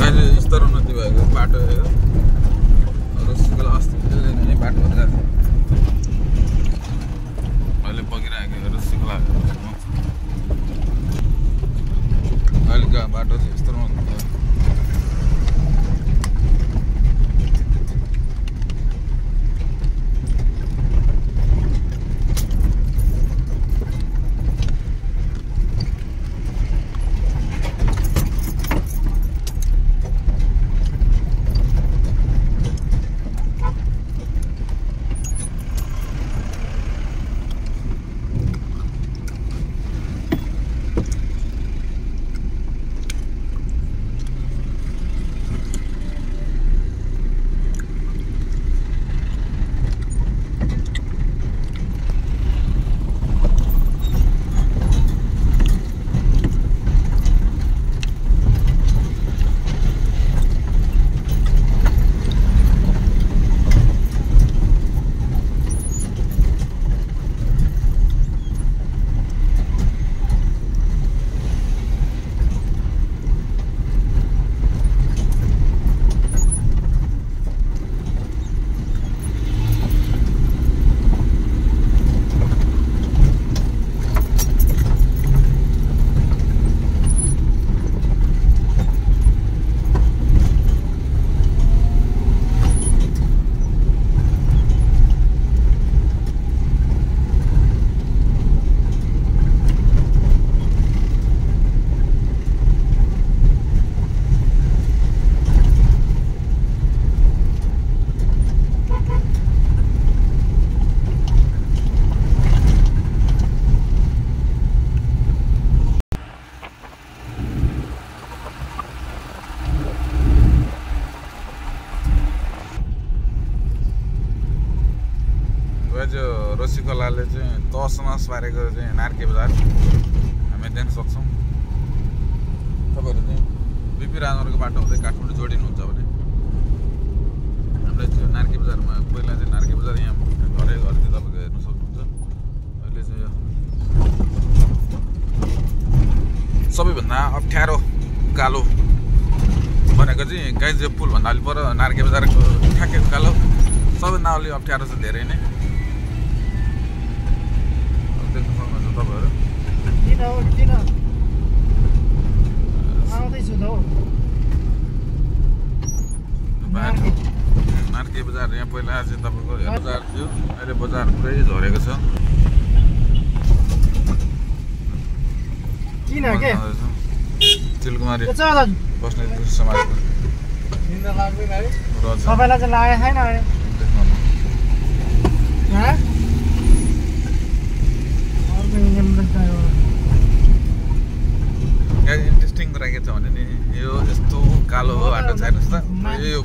अहिले स्तर उन्नति भएको बाटो हो रसिकला अस्ति नै बाटो भएर अहिले बगिरहेको रसिकला अहिलेको बाटो चाहिँ यस्तो उन्नति जो रसिकलाले चाहिँ तस नस पारेको चाहिँ नार्के बजार हामी देख्न सक्छौँ। तपाईँहरू चाहिँ बिपी राजमार्गको बाटो हुँदै काठमाडौँ जोडिनुहुन्छ भने हामीलाई चाहिँ नार्के बजारमा पहिला चाहिँ नार्के बजार यहाँ घरै घर चाहिँ तपाईँको हेर्न सक्नुहुन्छ। अहिले चाहिँ यो सबैभन्दा अप्ठ्यारो उकालो भनेको चाहिँ गाइजो पुलभन्दा अलि पर नार्के बजारको ठ्याक्कै उकालो सबैभन्दा अलि अप्ठ्यारो छ धेरै नै। देख्न सक्नुहुन्छ तपाईँहरू किन आउँदैछु त हौ नार्के बजार यहाँ पहिला चाहिँ तपाईँको बजार थियो अहिले बजार पुरै झरेको छ। किन के तिलकुमारी बस्ने समाजको सबैलाई चाहिँ लागेको छैन इन्ट्रेस्टिङ कुरा के छ भने नि यो यस्तो कालो बाटो छ हेर्नुहोस् त यो